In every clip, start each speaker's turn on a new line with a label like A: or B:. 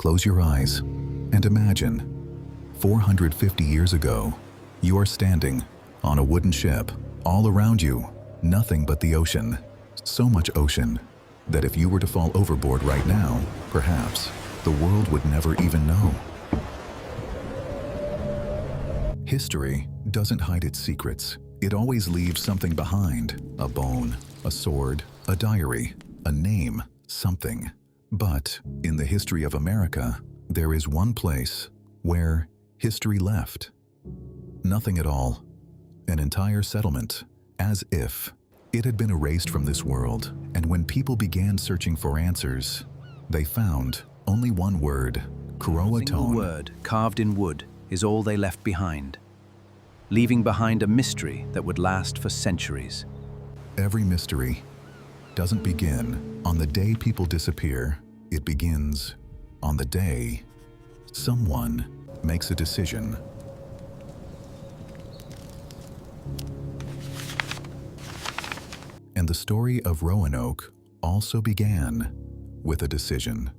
A: Close your eyes and imagine, 450 years ago, you are standing on a wooden ship. All around you, nothing but the ocean. So much ocean that if you were to fall overboard right now, perhaps the world would never even know. History doesn't hide its secrets. It always leaves something behind: a bone, a sword, a diary, a name, something. But in the history of America, there is one place where history left. Nothing at all. An entire settlement, as if it had been erased from this world. And when people began searching for answers, they found only one word: CROATOAN.
B: A single word carved in wood is all they left behind, leaving behind a mystery that would last for centuries.
A: Every mystery doesn't begin on the day people disappear. It begins on the day someone makes a decision. And the story of Roanoke also began with a decision.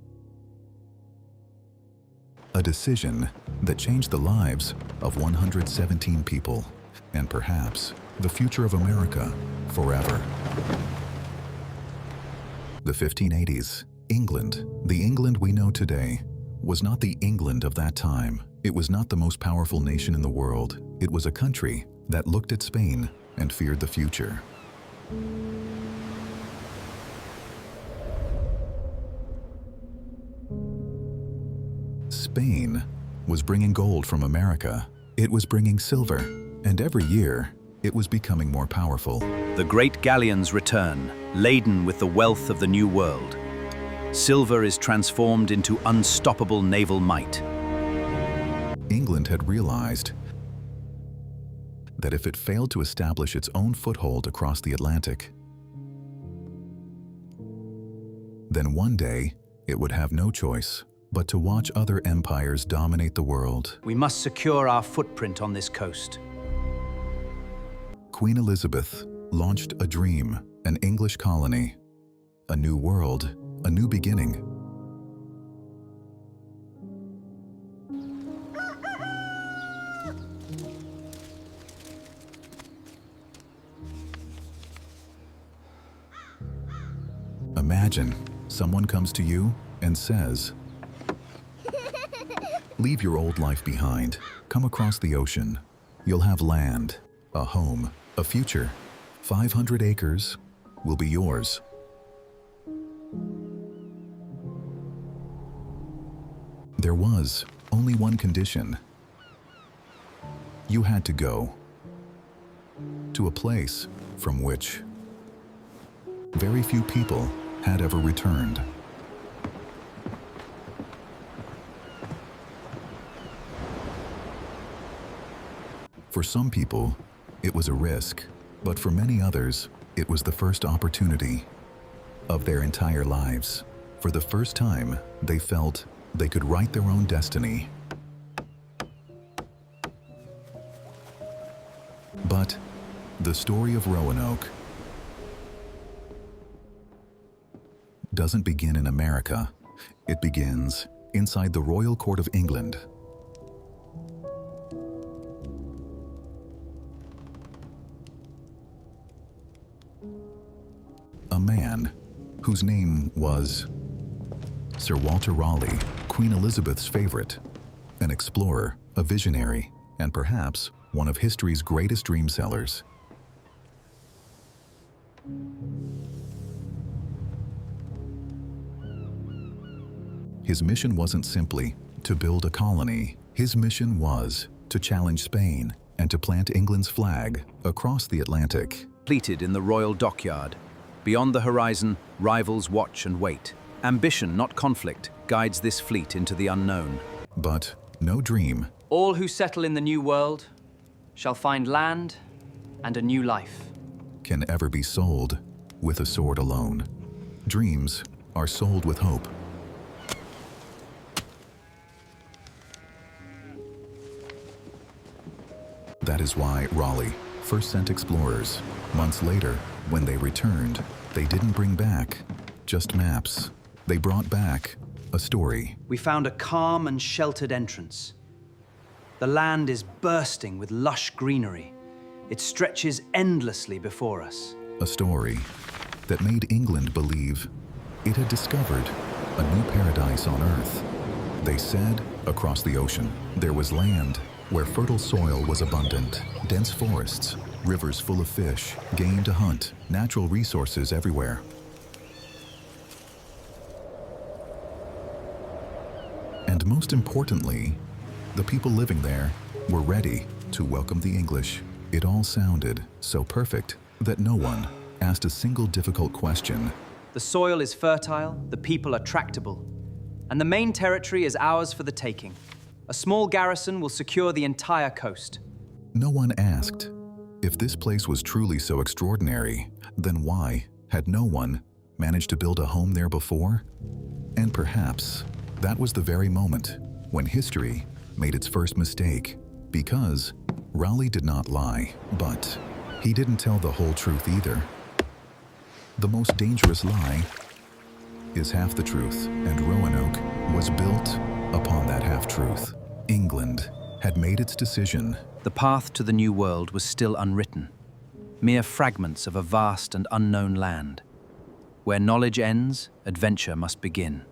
A: A decision that changed the lives of 117 people, and perhaps the future of America forever. The 1580s, England, the England we know today, was not the England of that time. It was not the most powerful nation in the world. It was a country that looked at Spain and feared the future. Spain was bringing gold from America. It was bringing silver, and every year, it was becoming more powerful.
B: The great galleons return, laden with the wealth of the New World. Silver is transformed into unstoppable naval might.
A: England had realized that if it failed to establish its own foothold across the Atlantic, then one day it would have no choice but to watch other empires dominate the world.
B: We must secure our footprint on this coast.
A: Queen Elizabeth launched a dream, an English colony, a new world, a new beginning. Imagine someone comes to you and says, "Leave your old life behind. Come across the ocean. You'll have land, a home, a future. 500 acres will be yours." There was only one condition. You had to go to a place from which very few people had ever returned. For some people, it was a risk, but for many others, it was the first opportunity of their entire lives. For the first time, they felt they could write their own destiny. But the story of Roanoke doesn't begin in America. It begins inside the Royal Court of England. A man whose name was Sir Walter Raleigh, Queen Elizabeth's favorite, an explorer, a visionary, and perhaps one of history's greatest dream sellers. His mission wasn't simply to build a colony. His mission was to challenge Spain and to plant England's flag across the Atlantic.
B: Completed in the royal dockyard. Beyond the horizon, rivals watch and wait. Ambition, not conflict, guides this fleet into the unknown.
A: But no dream
C: All who settle in the New World shall find land and a new life.
A: can ever be sold with a sword alone. Dreams are sold with hope. That is why Raleigh first sent explorers. Months later, when they returned, they didn't bring back just maps. They brought back A story.
C: We found a calm and sheltered entrance. The land is bursting with lush greenery. It stretches endlessly before us.
A: A story that made England believe it had discovered a new paradise on Earth. They said across the ocean there was land where fertile soil was abundant, dense forests, rivers full of fish, game to hunt, natural resources everywhere. And most importantly, the people living there were ready to welcome the English. It all sounded so perfect that no one asked a single difficult question.
C: The soil is fertile, the people are tractable, and the main territory is ours for the taking. A small garrison will secure the entire coast.
A: No one asked, if this place was truly so extraordinary, then why had no one managed to build a home there before? And perhaps that was the very moment when history made its first mistake, because Raleigh did not lie, but he didn't tell the whole truth either. The most dangerous lie is half the truth, and Roanoke was built upon that half-truth. England had made its decision.
B: The path to the New World was still unwritten, mere fragments of a vast and unknown land. Where knowledge ends, adventure must begin.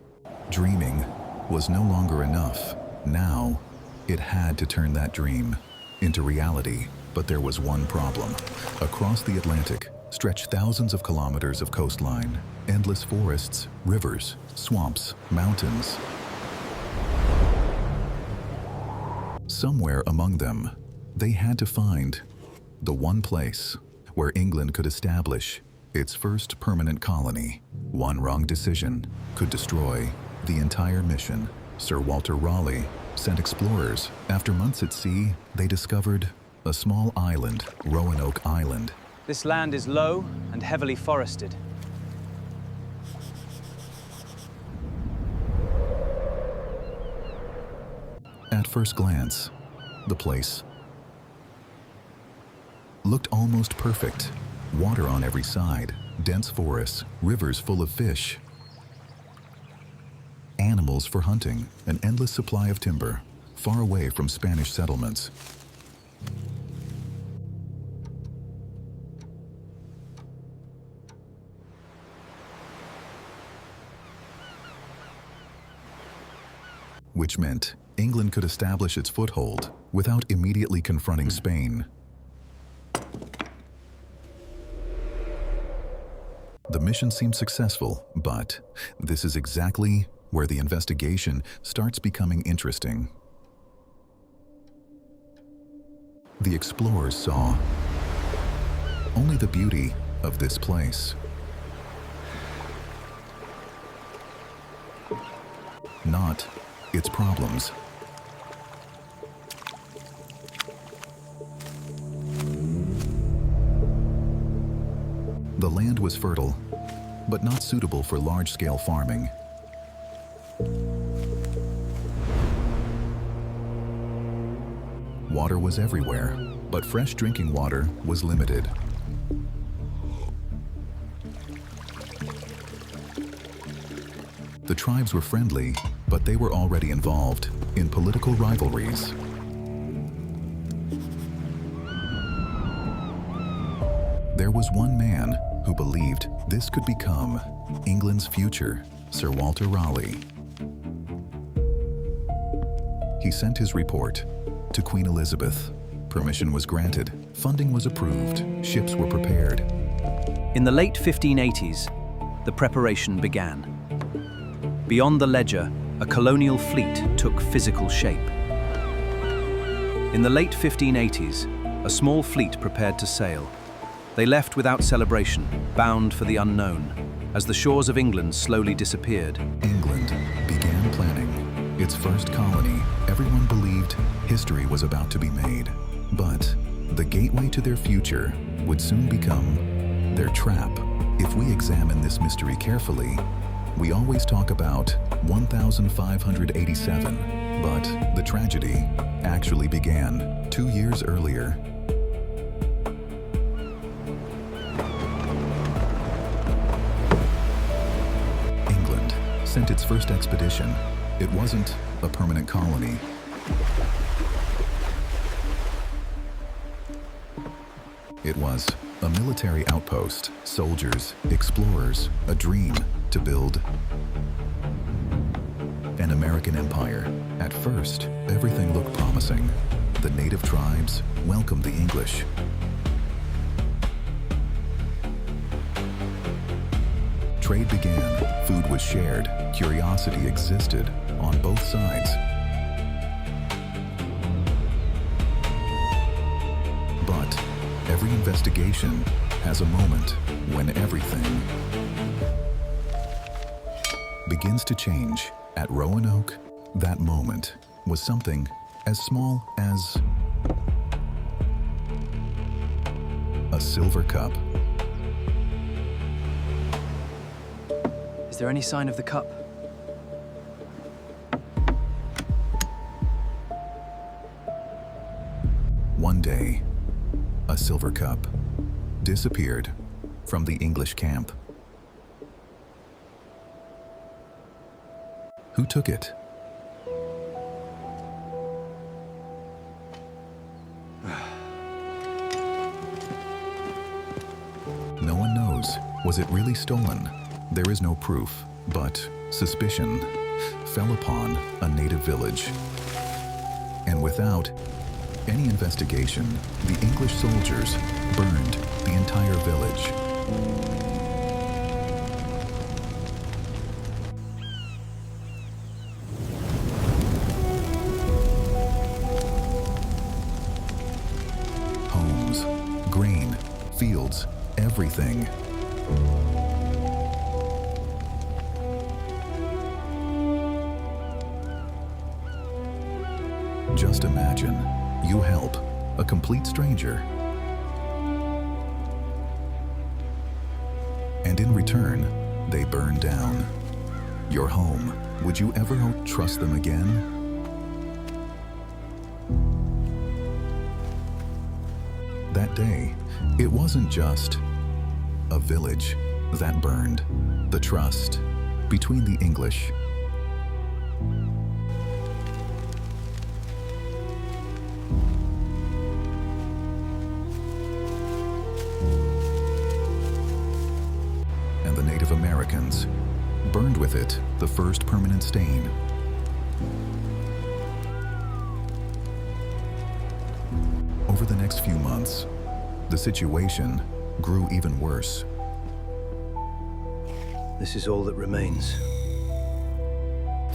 A: Dreaming was no longer enough. Now, it had to turn that dream into reality. But there was one problem. Across the Atlantic stretched thousands of kilometers of coastline, endless forests, rivers, swamps, mountains. Somewhere among them, they had to find the one place where England could establish its first permanent colony. One wrong decision could destroy the entire mission. Sir Walter Raleigh sent explorers. After months at sea, they discovered a small island, Roanoke Island.
C: This land is low and heavily forested.
A: At first glance, the place looked almost perfect. Water on every side, dense forests, rivers full of fish, animals for hunting, an endless supply of timber, far away from Spanish settlements. Which meant England could establish its foothold without immediately confronting Spain. The mission seemed successful, but this is exactly where the investigation starts becoming interesting. The explorers saw only the beauty of this place, not its problems. The land was fertile, but not suitable for large-scale farming. Water was everywhere, but fresh drinking water was limited. The tribes were friendly, but they were already involved in political rivalries. There was one man who believed this could become England's future, Sir Walter Raleigh. He sent his report to Queen Elizabeth. Permission was granted, funding was approved, ships were prepared.
B: In the late 1580s, the preparation began. Beyond the ledger, a colonial fleet took physical shape. In the late 1580s, a small fleet prepared to sail. They left without celebration, bound for the unknown. As the shores of England slowly disappeared,
A: England began planning its first colony. Everyone believed history was about to be made. But the gateway to their future would soon become their trap. If we examine this mystery carefully, we always talk about 1587, but the tragedy actually began 2 years earlier. England sent its first expedition, it wasn't a permanent colony. It was a military outpost, soldiers, explorers, a dream to build an American empire. At first, everything looked promising. The native tribes welcomed the English. Trade began, food was shared, curiosity existed on both sides. But every investigation has a moment when everything begins to change. At Roanoke, that moment was something as small as a silver cup.
B: Is there any sign of the cup?
A: One day, a silver cup disappeared from the English camp. Who took it? No one knows. Was it really stolen? There is no proof, but suspicion fell upon a native village. And without any investigation, the English soldiers burned the entire village. Homes, grain, fields, everything. Just imagine, you help a complete stranger, and in return, they burn down your home. Would you ever trust them again? That day, it wasn't just a village that burned. The trust between the English and the Native Americans burned with it the first permanent stain. Over the next few months, the situation grew even worse.
C: This is all that remains.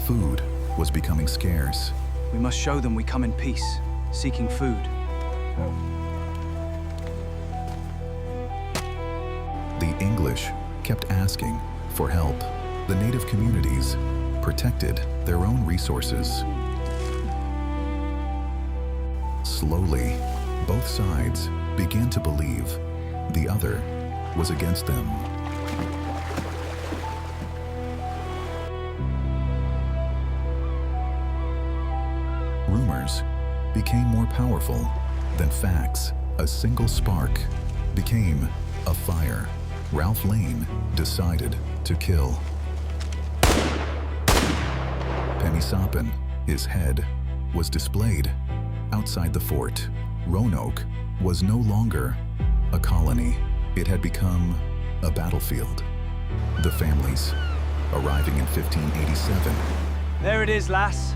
A: Food was becoming scarce.
B: We must show them we come in peace, seeking food.
A: The English kept asking for help. The native communities protected their own resources. Slowly, both sides began to believe the other was against them. Rumors became more powerful than facts. A single spark became a fire. Ralph Lane decided to kill Penny. His head was displayed outside the fort. Roanoke was no longer a colony. It had become a battlefield. The families arriving in 1587
B: There it is, lass.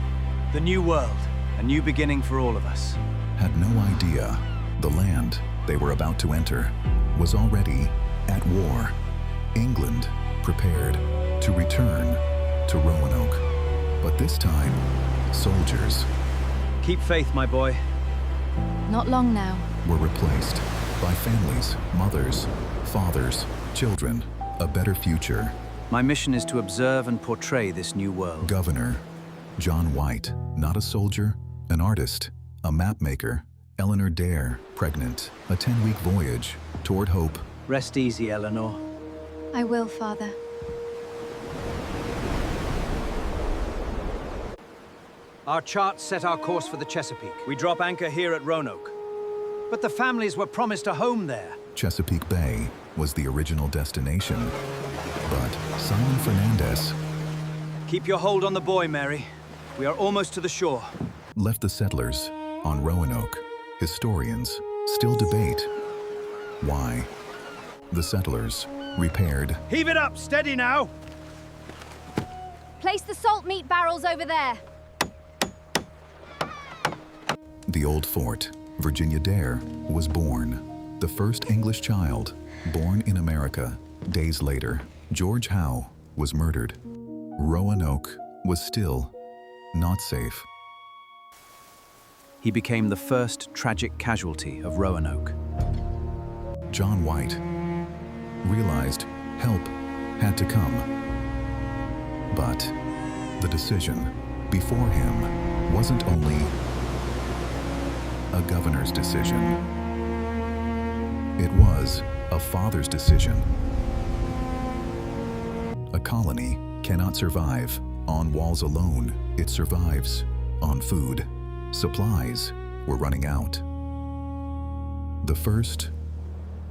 B: The new world. A new beginning for all of us.
A: had no idea the land they were about to enter was already at war. England prepared to return to Roanoke. But this time, soldiers
B: Keep faith, my boy.
D: Not long now.
A: were replaced by families, mothers, fathers, children, a better future.
B: My mission is to observe and portray this new world.
A: Governor John White, not a soldier, an artist, a mapmaker. Eleanor Dare, pregnant, a 10-week voyage toward hope.
C: Rest easy, Eleanor.
D: I will, Father.
C: Our charts set our course for the Chesapeake.
B: We drop anchor here at Roanoke.
C: But the families were promised a home there.
A: Chesapeake Bay was the original destination, but Simon Fernandez
C: Keep your hold on the boy, Mary. We are almost to the shore.
A: Left the settlers on Roanoke. Historians still debate why. The settlers repaired.
C: Heave it up! Steady now!
E: Place the salt meat barrels over there.
A: The old fort. Virginia Dare was born. The first English child born in America. Days later, George Howe was murdered. Roanoke was still not safe.
B: He became the first tragic casualty of Roanoke.
A: John White realized help had to come. But the decision before him wasn't only a governor's decision. It was a father's decision. A colony cannot survive on walls alone. It survives on food. Supplies were running out. The first,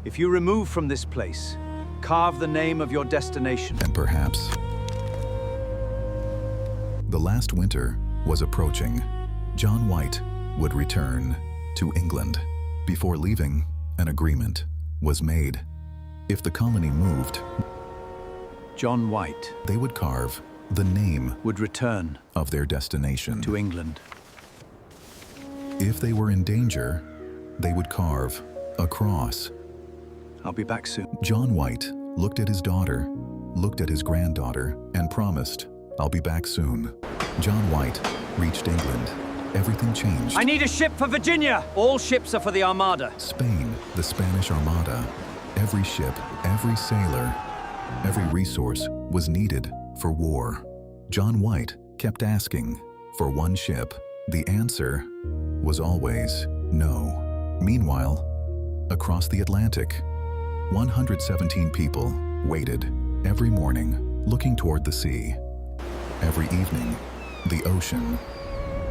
C: If you remove from this place, carve the name of your destination.
A: and perhaps the last winter was approaching. John White would return to England. Before leaving, an agreement was made. If the colony moved,
B: John White
A: they would carve the name
B: would return
A: of their destination.
B: to England.
A: If they were in danger, they would carve a cross.
B: I'll be back soon.
A: John White looked at his daughter, looked at his granddaughter, and promised, "I'll be back soon." John White reached England. Everything changed.
C: I need a ship for Virginia! All ships are for the Armada.
A: Spain, the Spanish Armada. Every ship, every sailor, every resource was needed for war. John White kept asking for one ship. The answer was always no. Meanwhile, across the Atlantic, 117 people waited every morning, looking toward the sea. Every evening, the ocean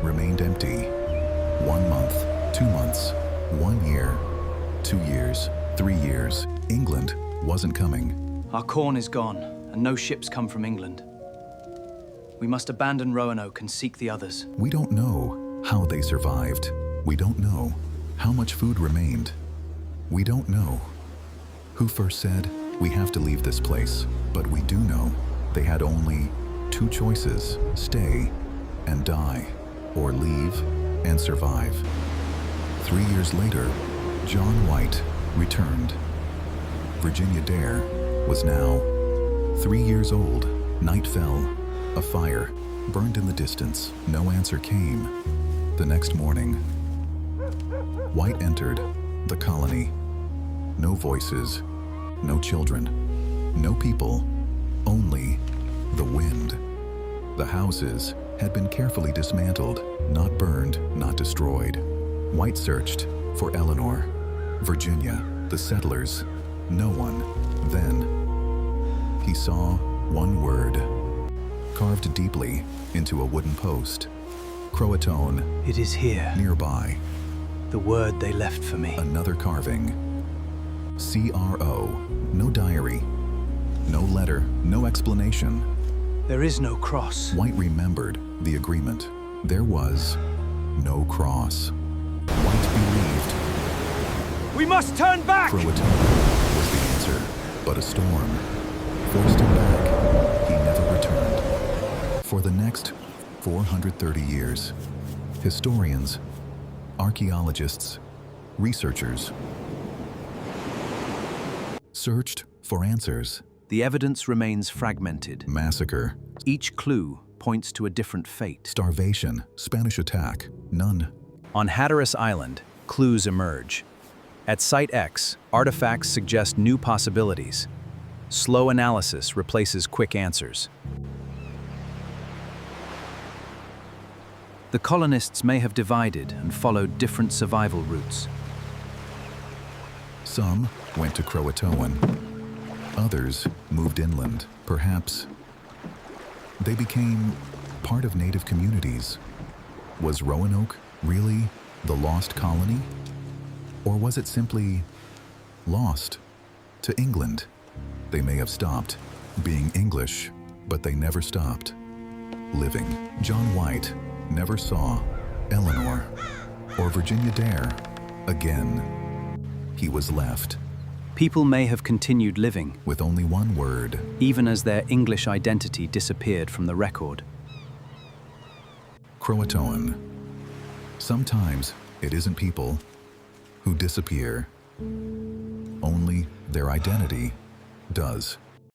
A: remained empty. 1 month, 2 months, 1 year, 2 years, 3 years. England wasn't coming.
C: Our corn is gone, and no ships come from England. We must abandon Roanoke and seek the others.
A: We don't know how they survived. We don't know how much food remained. We don't know who first said, "We have to leave this place." But we do know they had only 2 choices: stay and die, or leave and survive. 3 years later, John White returned. Virginia Dare was now 3 years old. Night fell. A fire burned in the distance. No answer came. The next morning, White entered the colony. No voices, no children, no people, only the wind. The houses had been carefully dismantled, not burned, not destroyed. White searched for Eleanor, Virginia, the settlers. No one. Then he saw one word carved deeply into a wooden post. CROATOAN.
C: It is here,
A: Nearby,
C: the word they left for me.
A: another carving. CRO. No diary, no letter, no explanation.
C: There is no cross.
A: White remembered the agreement. There was no cross. White believed
C: We must turn back!
A: CROATOAN was the answer, but a storm forced him back. He never returned. For the next 430 years, historians, archaeologists, researchers searched for answers.
B: The evidence remains fragmented.
A: Massacre,
B: Each clue points to a different fate.
A: starvation, Spanish attack, none.
B: On Hatteras Island, clues emerge. At Site X, artifacts suggest new possibilities. Slow analysis replaces quick answers. The colonists may have divided and followed different survival routes.
A: Some went to CROATOAN. Others moved inland. Perhaps they became part of native communities. Was Roanoke really the lost colony? Or was it simply lost to England? They may have stopped being English, but they never stopped living. John White never saw Eleanor or Virginia Dare again. He was left
B: People may have continued living,
A: with only one word.
B: even as their English identity disappeared from the record.
A: CROATOAN. Sometimes it isn't people who disappear. Only their identity does.